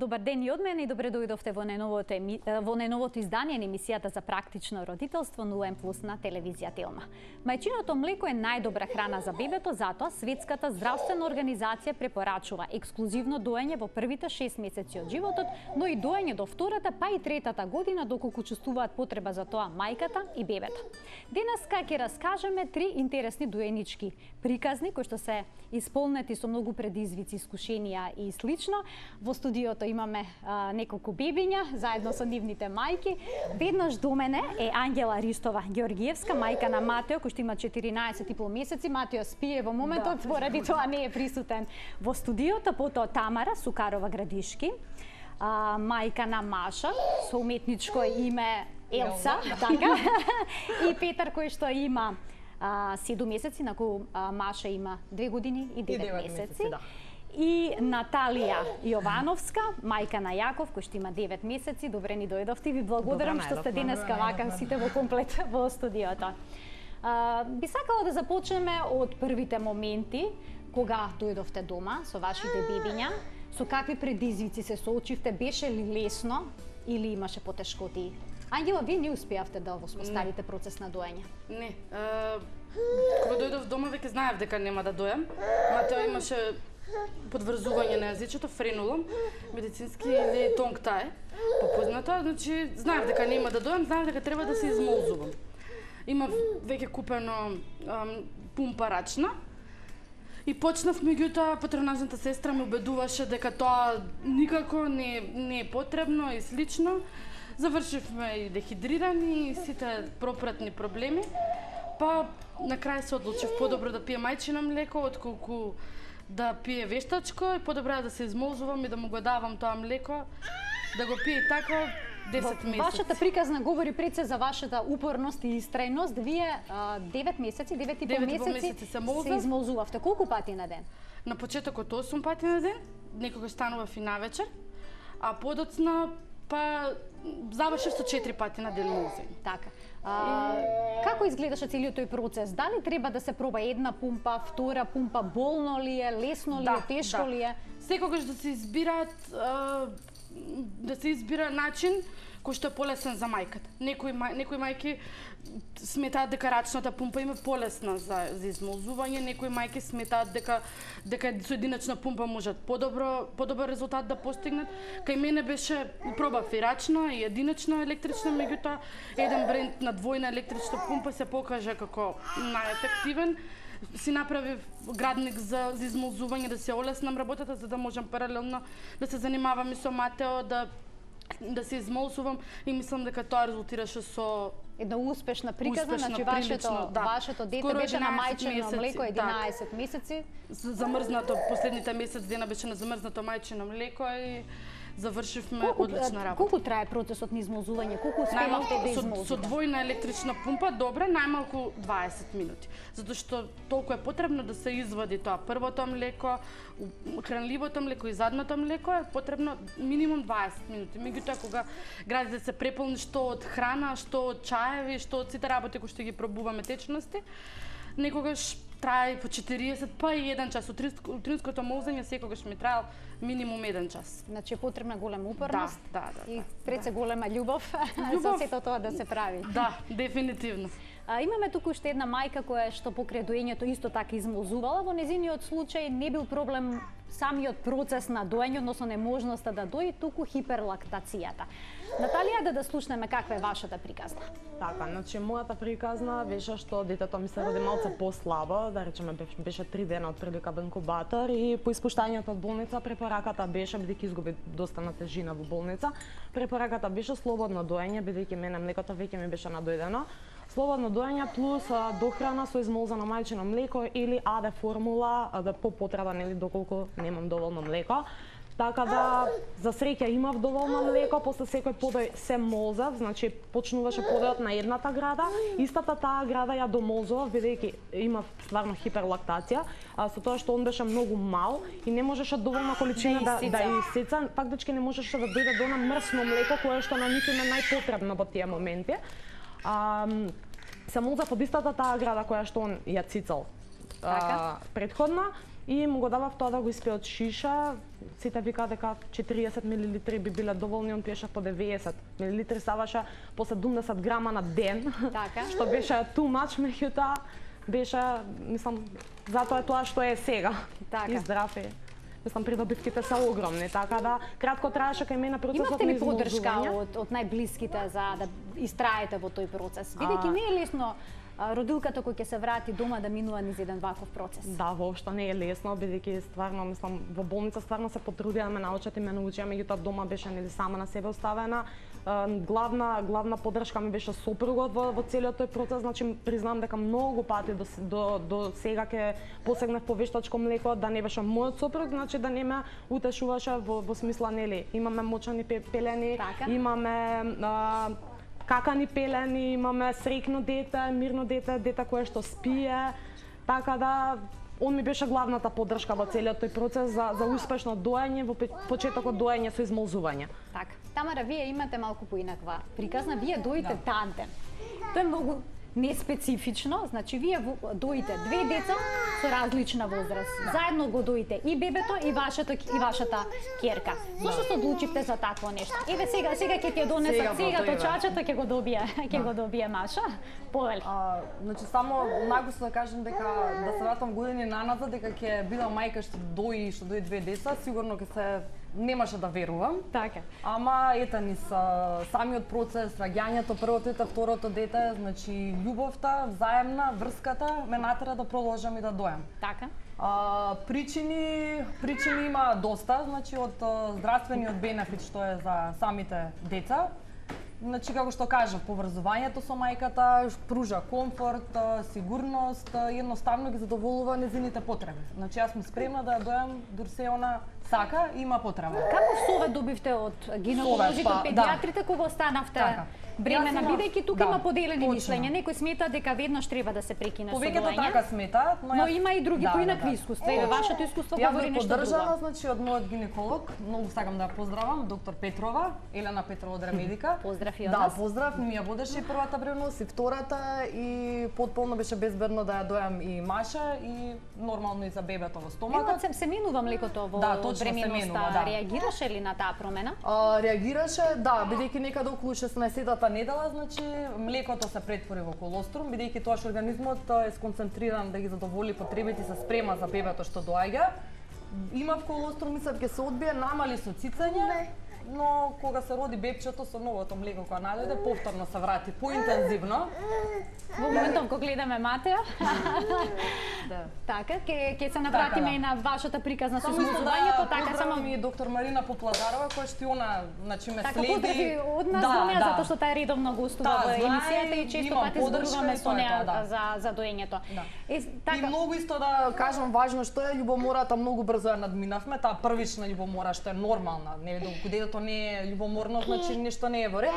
Добар ден и од мене и добре дојдовте во најновото издание на емисијата за практично родителство на УН Плюс на телевизија Телма. Мајчиното млеко е најдобра храна за бебето, затоа Светската здравствена организација препорачува ексклузивно доење во првите 6 месеци од животот, но и доење до втората па и третата година доколку чувствуваат потреба за тоа мајката и бебето. Денеска ќе раскажеме 3 интересни доенички приказни кои што се исполнети со многу предизвици, искушенија и слично. Во студиото имаме неколку бебиња заедно со нивните мајки. Веднаш до мене е Ангела Ристова Георгиевска, мајка на Матео, кој што има 14,5 месеци. Матео спие во моментот, поради тоа не е присутен во студиото. Потоа Тамара Сукарова Градишки, мајка на Маша со уметничко име Елса, така. И Петар кој што има 7 месеци, наку Маша има 2 години и 9 месеци. И Наталија Јовановска, мајка на Јаков, кој што има 9 месеци. Добре ни дојдовте. Ви благодарам што сте денеска вака сите во комплет во студиото. Би сакала да започнеме од првите моменти кога дојдовте дома со вашите бебиња. Со какви предизвици се соочивте? Беше ли лесно или имаше потешкоти? Ангела, вие не успеавте да воспоставите процес на доење? Не. Кога дојдов дома веќе знаев дека нема да дојам. Матео имаше подврзување на јазичето, френулом, медицински не е тонк тае, попознато, значи знаев дека нема да дојам, знаев дека треба да се измолзувам. Има веќе купено пумпа рачна и почнав, меѓутоа патронажната сестра ме убедуваше дека тоа никако не е потребно и слично. Завршивме и дехидрирани и сите пропратни проблеми, па на крај се одлучив подобро да пие мајчино млеко отколку да пие вештачко и подобро да се измолзувам и да му го давам тоа млеко, да го пие и така 10 месеци. Вашата приказна говори пред се за вашата упорност и истрајност. Вие 9 месеци, 9,5 месеци се измолзувавте. Колку пати на ден? На почетокот 8 пати на ден, некогаш станував и навечер, а подоцна па завршив со 4 пати на ден молзење. Така. Како изгледаше целиот тој процес? Дали треба да се проба една пумпа, втора пумпа, болно ли е, лесно ли е, тешко ли е? Секогаш да се избира начин кој што е полесен за мајката. Некои мајки сметаат дека рачната пумпа им е полесна за измолзување, некои мајки сметаат дека со единачна пумпа можат подобар резултат да постигнат. Кај мене беше пробав и рачна и единачна електрична, меѓутоа еден бренд на двојна електрична пумпа се покажа како најефективен. Си направив градник за измолзување, да се олеснам работата, за да можам паралелно да се занимавам и со Матео, да се измолзувам и мислам дека тоа резултираше со една успешна приказна, значи вашето дете беше на мајчино млеко 11 месеци. Замрзнато, последните месец дена беше на замрзнато мајчино млеко и завршивме одлична работа. Колку трае процесот на измолзување? Колку успевавте да измолзувате? Со двојна електрична пумпа, добре, најмалку 20 минути. Затоа што толку е потребно да се извади тоа првото млеко, хранливото млеко и задното млеко е потребно минимум 20 минути. Меѓутоа кога градите се преполни што од храна, што од чаеви, што од сите работи кои што ги пробуваме течности, некогаш трае по 40, па и 1 час. Утринското молзење секогаш ми траел минимум 1 час. Значи е потребна голема упорност и пред се голема љубов за сето тоа да се прави. Да, дефинитивно. Имаме туку уште една мајка која што покрај доењето исто така измолзувала. Во незиниот случај не бил проблем самиот процес на доење, односно неможноста да дои, туку хиперлактацијата. Наталија, да слушнеме каква е вашата приказна. Така, значи мојата приказна беше што детето ми се роди малце послабо, да речеме беше 3 дена од прилика во инкубатор и по испуштањето од болница препораката беше, бидејќи изгуби доста на тежина во болница, препораката беше слободно доење, бидејќи мене млекото веќе ми беше надојдено. Слободно доење плюс дохрана со измолзано мајчино млеко или АД формула по потреба, нели, доколку немам доволно млеко. Така да, за среќа имав доволно млеко, после секој подој се молзав, значи почнуваше подојот на едната града, истата таа града ја домолзував, бидејќи имав стварно хиперлактација, со тоа што он беше многу мал и не можеше доволна количина да исица, фактички не можеше да дојде до мрсно млеко кое што на нив им е најпотребно во тие моменти. Се молзав од истата таа града која што он ја цицал предходна и му го давав тоа да го испие од шиша. Сите викаа дека 40 мл би биле доволни, он пиеше по 90 мл, ставаше по 70 грама на ден. Така. Што беше too much, меѓутоа беше, мислам, затоа е тоа што е сега. Така. И здрав е. Мислам, придобивките се огромни, така да кратко траеше кај мене процесот Имавте на ли поддршка измолзување. од најблиските за да истраете во тој процес? Бидејќи не е лесно родилката кој ќе се врати дома да минува низ еден ваков процес. Да, воопшто не е лесно, бидејќи стварно, мислам, во болница стварно се потрудија да ме научат и ме научија, меѓутоа дома беше нели сама на себе оставена. Главна поддршка ми беше сопругот во целиот тој процес, значи признам дека многу пати до сега ќе посегнав по вештачко млеко, да не беше мојот сопруг, значи да не ме утешуваше во смисла нели имаме мочани пелени, Така. имаме какани пелени, имаме среќно дете, мирно дете, дете кое што спие, така да он ми беше главната поддршка во целиот тој процес за успешно доење, во почетокот доење со измолзување. Така. Тамара, вие имате малку поинаква приказна, вие доите тандем. Тоа е многу неспецифично, значи вие доите две деца со различна возраст. Заедно го доите и бебето и вашата ќерка. Зошто се одлучивте за такво нешто? Еве сега ќе ти ја донесат точачето, ќе го добие Маша. Повели. Значи само нагусно да кажам дека да се вратам години наназад дека ќе бидам мајка што дои две деца, сигурно ќе се немаше да верувам. Така. Ама ета ни самиот процес, раѓањето, првото дете, второто дете, значи љубовта, взаемна, врската ме натера да продолжам и да дојам. Така. Причини има доста, значи од здравствениот бенефит што е за самите деца. Значи, како што кажав, поврзувањето со мајката пружа комфорт, сигурност, едноставно ги задоволува незините потреби. Значи, јас сум спремна да ја дојам дур се она сака и има потреба. Каков совет добивте од гинеколозите, од педиатрите кога останавте бремена, бидејќи тука има поделени мишлења. Некој смета дека веднаш треба да се прекине со доење. Повеќето така сметаат, но има и други поинакви искуства. Еве вашето искуство говори нешто друго. Јас поддржана, значи од мојот гинеколог, многу сакам да ја поздравам, доктор Петрова, Елена Петрова од Ремедика. Поздрав и од нас. Да, поздрав, ми ја водеше и првата бременност и втората и потполно беше безбедно да ја дојам и Маша и нормално и за бебето во стомакот. Се менува млекото во бременоста, реагираше ли на таа промена? Реагираше, да, бидејќи некаде околу 16-та недела, значи млекото се претвори во колострум, бидејќи тоа што организмот е сконцентриран да ги задоволи потребите, се спрема за бебето што доаѓа. Имав колострум, мислев ќе се одбие, намали со цицање, но кога се роди бебчето со новото млеко кога најде, повторно се врати поинтензивно. Во моментов кога гледаме Матеја, така, ќе се навратиме и на вашата приказна со измолзувањето, така само ми доктор Марина Попладарова, која што она, значи ме следи. Така поздрави од нас до неа затоа што таа редовно гостува во емисијата и често пати зборуваме со неа за доењето. И многу исто да кажам важно што е љубомората, многу брзо ја надминавме, таа првична љубомора што е нормална, не доколку детето не е љубоморно, значи нешто не е во ред.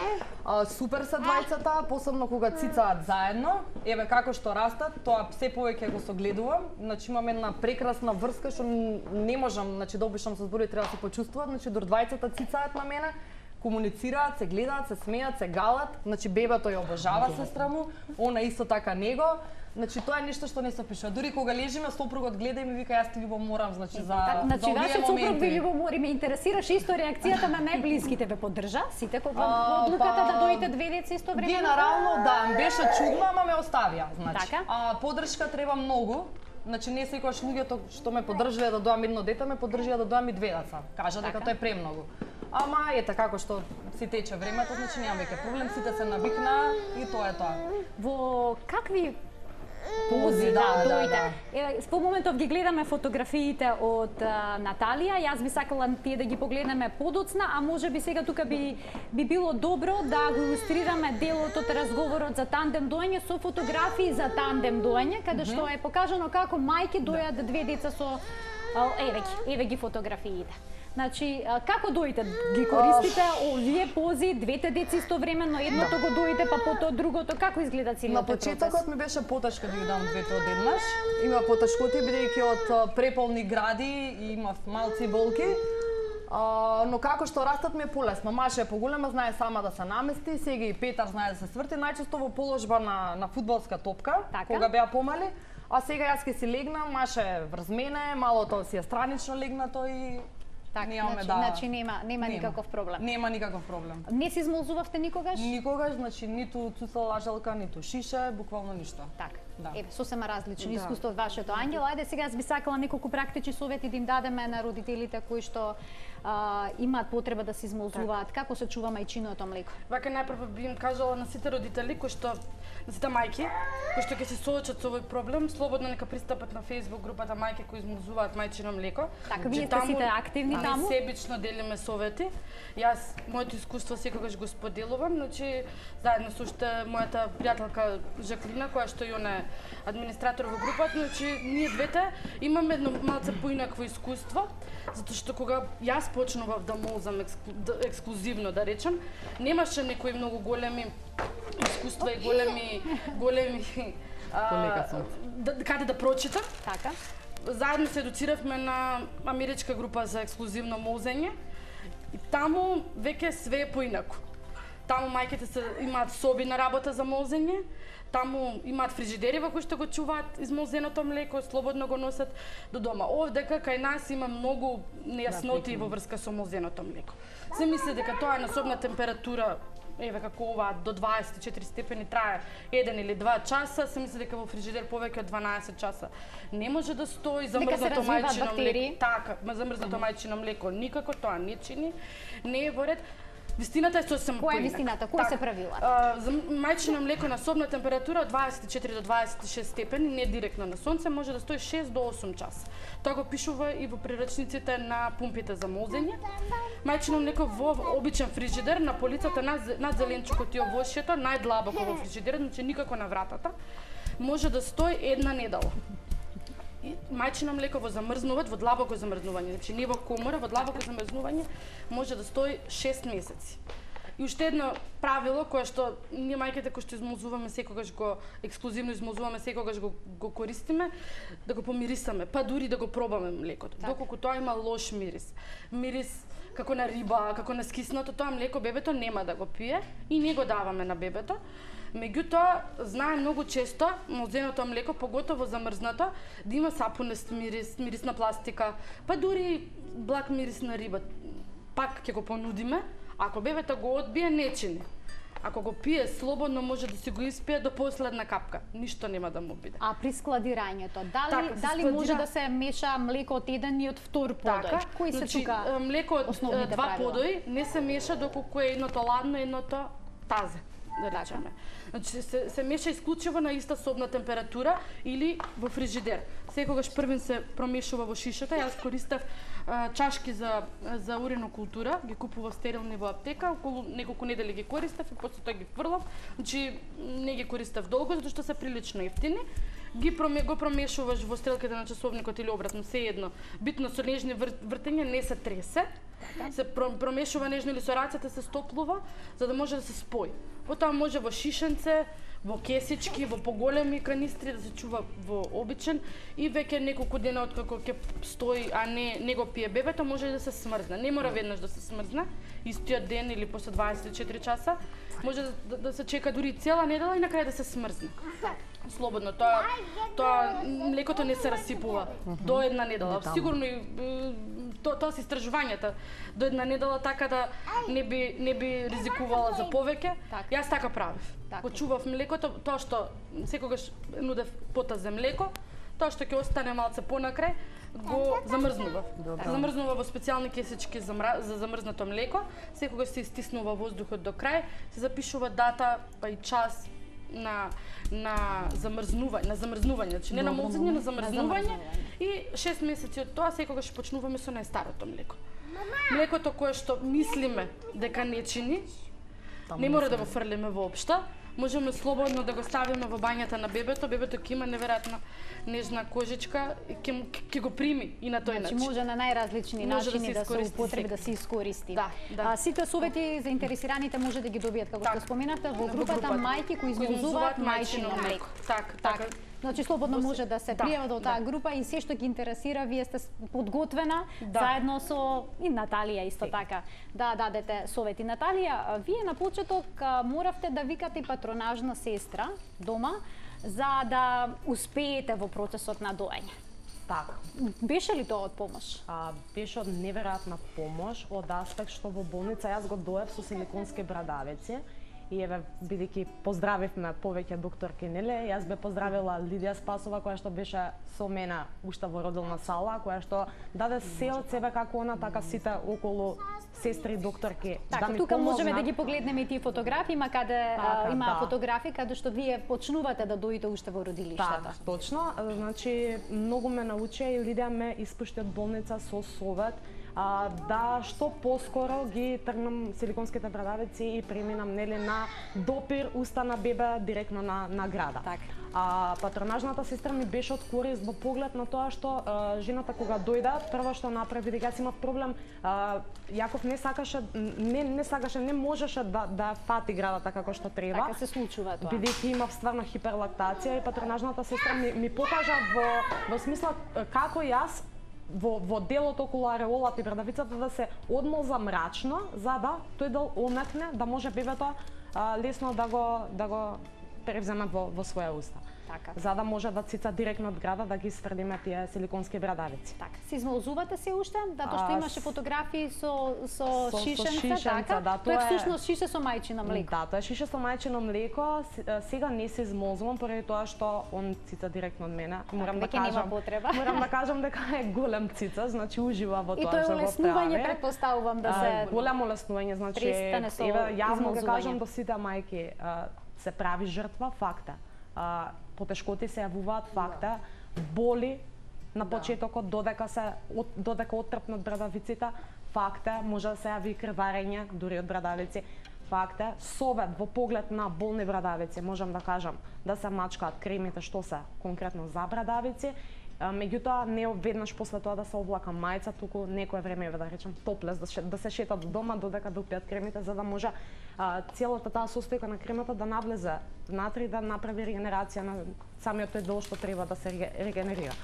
Супер се двајцата, посебно кога цицаат заедно. Еве како што растат, тоа се повеќе го согледувам. Значи имаме една прекрасна врска што не можам, значи да опишам со зборови, треба да се почувствуваат, значи дур двајцата цицаат на мене, комуницираат, се гледаат, се смеат, се галат, значи бебето ја обожава сестра му, она исто така него. Значи тоа е нешто што не се опишува. Дури кога лежиме, сопругот гледа и ми вика јас ти љубоморам, значи за Значи вашиот сопруг ви љубомори, ме интересираше исто реакцијата на најблиските, ве поддржа сите кога одлуката да доите две деца исто време? Генерално да, беше чудно, ама ме оставија, значи. Така? Поддршка треба многу. Значи не секогаш луѓето што ме поддржуваа да доам едно дете, ме поддржија да доам и две деца. Кажа дека тоа е премногу. Ама ете како што си тече времето, значи немам веќе проблем, сите се навикнаа и тоа е тоа. Во какви пози дојде? Во моментов ги гледаме фотографиите од Наталија, јас би сакала тие да ги погледнеме подоцна, а може би сега тука би било добро да го илустрираме делот од разговорот за тандем доење со фотографии за тандем доење, каде што е покажано како мајки дојат две деца со еве ги фотографиите. Значи, како доите? Ги користите овие пози, двете деца истовремено, едното го доите, па потоа другото, како изгледа целиот тој процес? На почетокот ми беше потешко да ги дам двете одеднаш. Има потешкоти, бидејќи од преполни гради имав малци болки. Но како што растат ми е полесно. Маша е поголема, знае сама да се намести, сега и Петар знае да се сврти, најчесто во положба на фудбалска топка, кога беа помали. А сега јас ќе си легнам, маше врз мене, малото си е странично легнато и Така, немаме значи нема никаков проблем. Нема никаков проблем. Не се измолзувавте никогаш? Никогаш, значи ниту цуцала лажалка, ниту шише, буквално ништо. Така. Да. Еве, сосема различни Да. искуства од вашето, Ангел. Ајде сега јас би сакала неколку практични совети да им дадеме на родителите кои што имаат потреба да се измолзуваат. Како се чува мајчиното млеко? Вака најпрво би им кажала на сите родители кои што на сите мајки кои што ќе се соочат со овој проблем, слободно нека пристапат на Facebook групата мајки кои измолзуваат мајчино млеко. Така, вие сте сите активни таму? Себично делиме совети. Јас моето искуство секогаш го споделувам, значи заедно со уште мојата пријателка Жаклина која што и она е администратор во групата, значи ние двете имаме едно малце поинакво искуство, затоа што кога јас почнував да молзам ексклузивно да речам, немаше некои многу големи искуства и големи Колега сум. каде да прочитам. Така. Заедно се едуциравме на америчка група за ексклузивно молзење и таму веќе све е поинаку. Таму мајките имаат соби на работа за молзење, таму имаат фрижидери во кои што го чуваат измолзеното млеко, слободно го носат до дома. Овдека кај нас има многу нејасноти во врска со молзеното млеко. Се мисли дека тоа е на собна температура, еве како ова до 24 степени трае 1 или 2 часа, се мисли дека во фрижидер повеќе од 12 часа не може да стои замрзнато мајчино млеко. Така, замрзнато мајчино млеко никако тоа не чини, не е во ред. Вистината е сосем Која е поинака. вистината? Кои се правила? За мајчино млеко на собна температура од 24 до 26 степени, не директно на сонце, може да стои 6 до 8 часа. Тоа го пишува и во прирачниците на пумпите за молзење. Мајчино млеко во обичен фрижидер на полицата над зеленчукот и овошјето, најдлабоко во фрижидерот, значи никако на вратата, може да стои една недела. Мајчино млеко во замрзнување, во длабоко замрзнување, значи не во комора, во длабоко замрзнување може да стои 6 месеци. И уште едно правило кое што ние мајките кои што измолзуваме секогаш го ексклузивно измолзуваме, секогаш го користиме, да го помирисаме, па дури да го пробаме млекото. Доколку тоа има лош мирис. Мирис како на риба, како на скиснато, тоа млеко бебето нема да го пие и не го даваме на бебето. Меѓутоа, знае многу често молзеното млеко, поготово замрзнато, да има сапунест мирис, мирис на пластика, па дури благ мирис на риба. Пак ќе го понудиме, ако бебето го одбие, не чини. Ако го пие слободно, може да си го испие до последна капка. Ништо нема да му биде. А при складирањето, Така, дали може да се меша млеко од еден и од втор подој? Така, Кои се тука млеко од основните два правила? подои не се меша доколку е едното ладно, едното тазе, да речеме. Значи се меша исклучиво на иста собна температура или во фрижидер. Секогаш првен се промешува во шишата. Јас користев чашки за уринокултура, ги купував стерилни во аптека, околу неколку недели ги користев и после тоа ги фрлав. Значи не ги користев долго затоа што се прилично ефтини. Го промешуваш во стрелките на часовникот или обратно, се едно. Битно со нежни вртења не се тресе. Се промешува нежно или со рацете се стоплува за да може да се спои. Потоа може во шишенце, во кесички, во поголеми канистри да се чува во обичен и веќе неколку дена откако ќе стои, а не го пие бебето, може и да се смрзне. Не мора веднаш да се смрзне, истиот ден или после 24 часа. Може да се чека дури цела недела и на крај да се смрзне. Слободно, тоа млекото не се расипува до една недела. Сигурно и тоа се истражувањата до една недела, така да не би ризикувала за повеќе. Јас така правив. Го чував млекото, тоа што секогаш нудев потазе млеко, тоа што ќе остане малце понакрај, го замрзнував. Замрзнува во специјални кесички за замрзнато млеко, секогаш се истиснува воздухот до крај, се запишува дата па и час на замрзнување, значи не на молзење, на замрзнување и 6 месеци од тоа секогаш почнуваме со најстарото млеко. Млекото кое што мислиме дека не чини, не мора да го фрлиме воопшто. Можеме слободно да го ставиме во бањата на бебето ќе има неверојатно нежна кожичка, ќе го прими и на тој начин. Значи може на најразлични начини да се употреби, да се искористи. Сите совети заинтересираните може да ги добијат, како што споменавте, во групата мајки кои измолзуваат мајчино млеко. Така. Значи слободно може да се пријават во таа група и се што ги интересира, вие сте подготвена заедно со и Наталија исто така да дадете совети. Наталија, вие на почеток моравте да викате патронажна сестра дома за да успеете во процесот на доење? Така. Беше ли тоа од помош? Беше од неверојатна помош од аспект што во болница јас го доев со силиконски брадавици. И еве, бидејќи поздравивме повеќе докторки, нели? Јас бе поздравила Лидија Спасова, која што беше со мене уште во родилна сала, која што даде се од себе како она, така сите околу сестри докторки Така, да ми тука можеме помогнат. да ги погледнеме и тие фотографии, има каде има да. фотографии каде што вие почнувате да дојдете уште во родилиштето. Така, точно. Значи, многу ме научи и Лидија ме испушти од болница со совет да што поскоро ги тргнам силиконските брадавици и преминам нели на допир уста на бебе директно на града. Така. Патронажната сестра ми беше од корист во поглед на тоа што жената кога дојде, прво што направи, бидејќи јас имав проблем, Јаков не сакаше, не можеше да фати градата како што треба. Така се случува тоа. Бидејќи имав стварно хиперлактација и патронажната сестра ми покажа во смисла како јас во делот околу ареолата и брадавицата да се одмолза мрачно, за да тој дел омекне, да може бебето лесно да го превземе во своја уста. Така. За да може да цица директно од града да ги сврдиме тие силиконски брадавици. Така. Се измолзувате се уште? Затоа што имаше фотографии со шишенца, така? Да, тоа е всушност шише со мајчино млеко. Да, тоа е шише со мајчино млеко. Сега не се измолзувам поради тоа што он цица директно од мене. Морам да кажам, морам да кажам дека е голем цица, значи ужива во тоа што го прави. И тоа е олеснување, претпоставувам да се големо олеснување, значи престане со еве јавно го измолзување. кажам до сите мајки, се прави жртва, факта. Потешкоти се јавуваат, факта, боли на почетокот додека оттрпнат брадавиците, факта, може да се јави и крварење дури од брадавици. Факта, совет во поглед на болни брадавици, можам да кажам да се мачкаат кремите што се конкретно за брадавици. Меѓутоа не веднаш после тоа да се облака мајца, туку некое време да речем топлес да се шета до дома додека да упијат кремите за да може целата таа состојка на кремата да навлезе внатре и да направи регенерација на самиот тој дел што треба да се регенерира.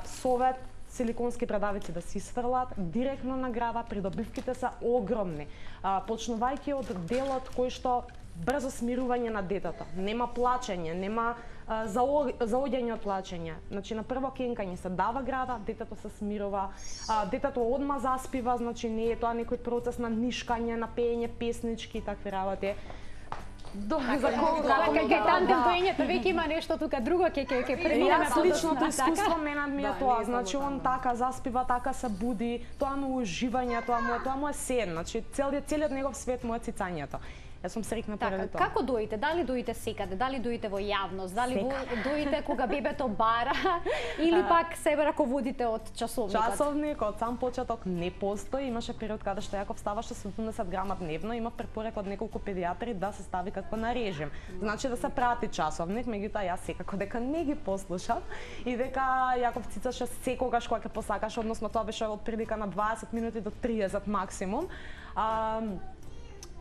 Совет силиконски брадавици да се сврлат директно на града, придобивките се огромни. Почнувајќи од делот кој што брзо смирување на детето, нема плачење, нема заоѓање од плачење. Значи на прво кенкање се дава града, детето се смирува, детето одма заспива, значи не е тоа некој процес на нишкање, на пеење песнички и такви работи. Кај тандем доењето веќе има нешто тука друго ќе преминеме. Јас личното искуство мене ми е тоа, значи он така заспива, така се буди, тоа му уживање, тоа му е сен, значи целиот негов свет му е цицањето. Јас сум среќна поради тоа. Како доите? Дали доите секаде? Дали доите во јавност? Дали доите кога бебето бара или пак се раководите од часовникот? Часовник од сам почеток не постои. Имаше период каде што Јаков ставаше 70 грама дневно, има препорека од неколку педијатри да се стави како на режим. Значи да се прати часовник, меѓутоа јас секако дека не ги послушав и дека Јаков цицаше секогаш кога ќе посакаш, односно тоа беше од прилика на 20 минути до 30 максимум.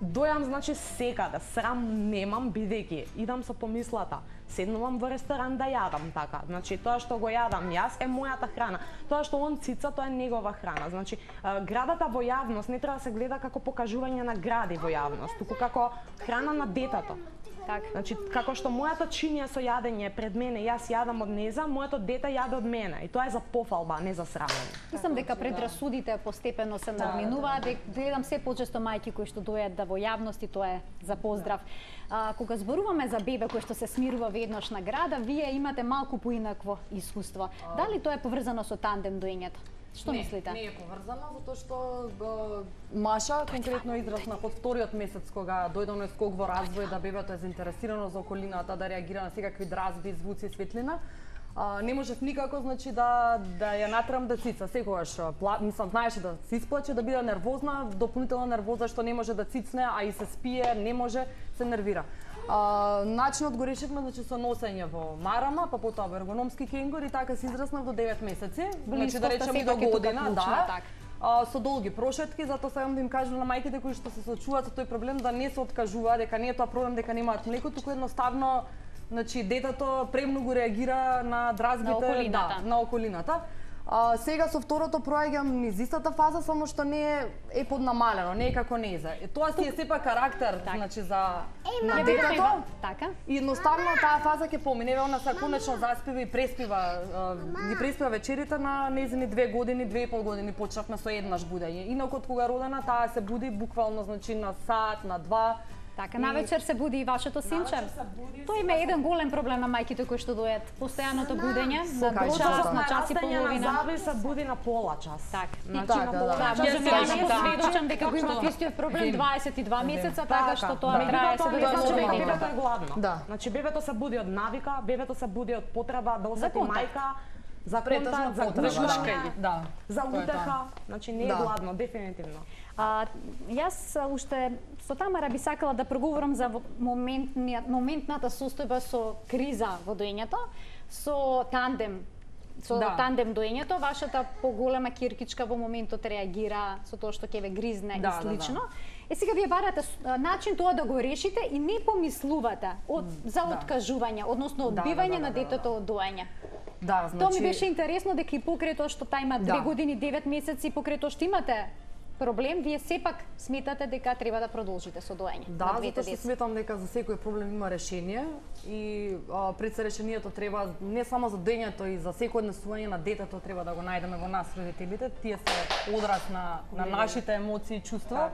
Дојам, значи, секаде, срам немам, бидејќи идам со помислата, седнувам во ресторан да јадам, така. Значи, тоа што го јадам јас е мојата храна. Тоа што он цица, тоа е негова храна. Значи, градата во јавност не треба да се гледа како покажување на гради во јавност, туку како храна на детето. Так. Значи, како што мојата чинија со јадење пред мене, јас јадам од неза, моето дете јаде од мене. И тоа е за пофалба, не за срамење. Мислам дека предрасудите постепено се надминуваат. Гледам се почесто мајки кои што дојат во јавност и тоа е за поздрав. Кога зборуваме за бебе кој што се смирува веднаш на града, вие имате малку поинакво искуство. Дали тоа е поврзано со тандем доењето? Што мислите? Не е поврзано, затоа што Маша конкретно израснав од вториот месец кога дојде оној скок во развој да бебето е заинтересирано за околината, да реагира на секакви дразби, звуци, светлина. Не можев никако, значи, да ја натерам да цица. Секогаш, мислам, знаеше да се исплаче, да биде нервозна, дополнителна нервоза што не може да цицне, а и се спие, не може, се нервира. Начинот го решивме, значи, со носење во марама, па потоа во ергономски кенгур и така се израснав до 9 месеци. Значи, да речеме и до година, да. Со долги прошетки, затоа сакам да им кажам на мајките кои што се соочуваат со тој проблем да не се откажуваат, дека не е тоа проблем дека немаат млеко, туку едноставно, значи, детето премногу реагира на дразбите на околината. На околината. Сега со второто проаѓам низ истата фаза, само што не е поднамалено, не е како незе. Тоа си е сепак карактер, значи за на детето. Така. И едноставно таа фаза ќе помине, она се конечно заспива и преспива, ги преспива вечерите на незини 2 години, 2,5 години почнавме со еднаш будење. Инаку од кога родена таа се буди буквално значи на сат, на 2. Така, навечер се буди и вашето синче. Тоа има еден голем проблем на мајките кои што дојат. Постојаното будење, на час, на час и половина. На заби се буди на пола час. Така. Значи на пола час. Можеме да го сведочам дека го имат истиот проблем 22 месеца, така што тоа трае се Значи до бебето е гладно. Да. Значи бебето се буди од навика, бебето се буди од потреба да осети мајка, за контакт, за потреба. Да. за утеха, значи не е Да. гладно, дефинитивно. Јас уште со Тамара би сакала да проговорам за моментната состојба со криза во доењето, со тандем. Со тандем доењето, вашата поголема киркичка во моментот реагира со тоа што ќе ве гризне и слично. Е сега вие барате начин тоа да го решите и не помислувате за откажување, односно одбивање на детето од доење. Да, значи Тоа ми беше интересно дека и покрај тоа што тај има 2 години 9 месеци, покрај тоа што имате проблем, вие сепак сметате дека треба да продолжите со доење на да, двете затоа што деца. сметам дека за секој проблем има решение и пред се решението треба не само за доењето и за секој однесување на детето треба да го најдеме во нас родителите. Тие се одраз на нашите емоции и чувства.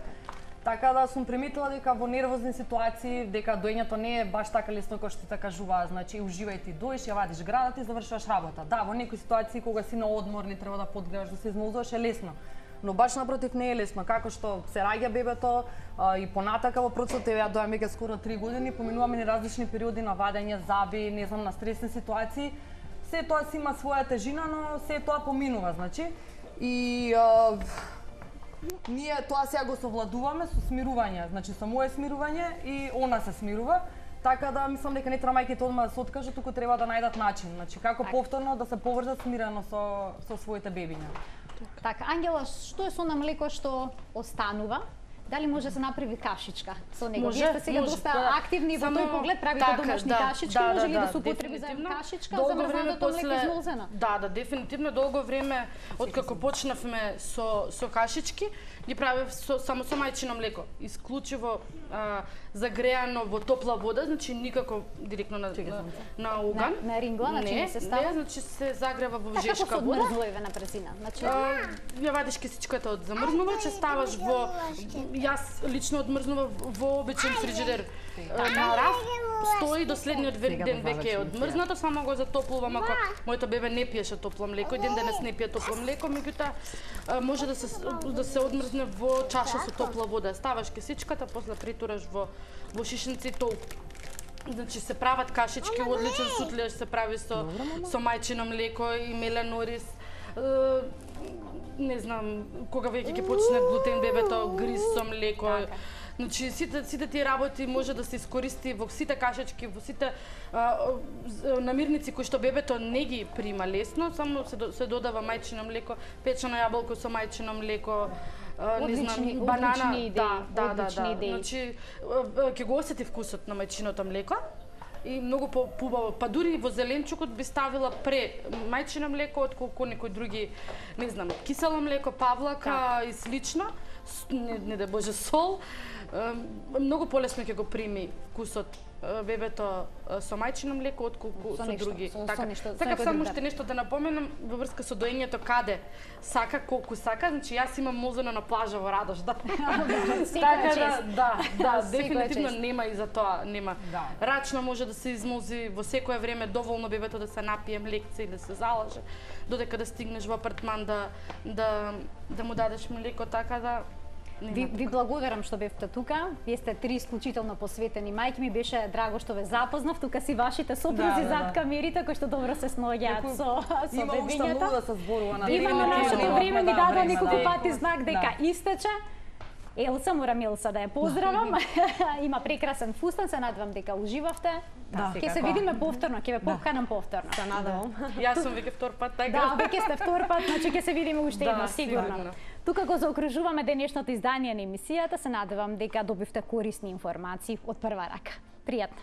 Така да сум приметила дека во нервозни ситуации, дека доењето не е баш така лесно како што те кажуваа, значи уживај ти доеш, ја вадиш градата и завршуваш работа. Да, во некои ситуации кога си на одмор, не треба да подгледаш, да се измолзуваш е лесно. Но баш напротив не е лесно, како што се раѓа бебето и понатака во процесот, ја дојам веќе скоро 3 години, поминуваме ни различни периоди на вадење, заби, не знам, на стресни ситуации. Се тоа си има своја тежина, но се тоа поминува, значи. И ние тоа сега го совладуваме со смирување, значи со мое смирување и она се смирува. Така да мислам дека не треба мајките одма да се откажат, туку треба да најдат начин, значи како повторно да се поврзат смирено со своите бебиња. Така, Ангела, што е со на млеко што останува? Дали може да се направи кашичка со него? Вие сте сега доста активни во тој поглед, правите домашни кашички, може ли да се употреби за кашичка, замрзнатото млеко измолзено? Да, дефинитивно долго време откако почнавме со кашички, ги правев само со мајчино млеко, исклучиво загреано во топла вода, значи никако директно на оган. На рингла, значи не се става? Не, значи се загрева во жешка како вода. се одмрзнува на презина? Значи ја вадиш кисичката од замрзнувач, ставаш во јас лично одмрзнував во обичен фриџидер на раф, стои до следниот ден веќе е одмрзнато, само го затоплувам ако моето бебе не пиеше топло млеко, еден денес не пие топло млеко, меѓутоа може да се одмрзне во чаша со топла вода. Ставаш кисичката, после притураш во шишница и толку. Значи се прават кашички, одличен сутлеж се прави со мајчино млеко и мелен ориз. Не знам, кога веќе ќе почне глутен бебето, гриз со млеко. Значи сите тие работи може да се искористи во сите кашички, во сите намирници кои што бебето не ги прима лесно, само се додава мајчино млеко, печено јаболко со мајчино млеко, не знам, банана, одлични идеи. Значи ќе го осети вкусот на мајчиното млеко. И многу побаво, па дури во зеленчукот би ставила пре мајчино млеко отколку некои други, не знам, кисело млеко, павлака и слично, не да боже сол. Многу полесно ќе го прими вкусот бебето со мајчино млеко отколку со други. Така само уште нешто да напоменам во врска со доењето каде сака, колку сака, значи јас имам молзено на плажа во Радош, да. Така да, дефинитивно нема и за тоа, нема. Рачно може да се измолзи во секое време, доволно бебето да се напие млекце и да се залаже, додека да стигнеш во апартман да му дадеш млеко, така да. Ви благодарам што бевте тука. Вие сте 3 исклучително посветени мајки. Ми беше драго што ве запознав. Тука си вашите сопрузи зад камерите кои што добро се сноѓаат со бебињата. Има уште многу да се зборува на тема. Има нашето време ми дадоа неколку пати знак дека истече. Елса, морам Елса да ја поздравам. Има прекрасен фустан, се надевам дека уживавте. Ќе се видиме повторно, ќе ве поканам повторно. Се надевам. Јас сум веќе втор пат, така. Да, веќе сте втор пат, значи ќе се видиме уште едно, сигурно. Тука го заокружуваме денешното издание на емисијата. Се надевам дека добивте корисни информации од прва рака. Пријатно.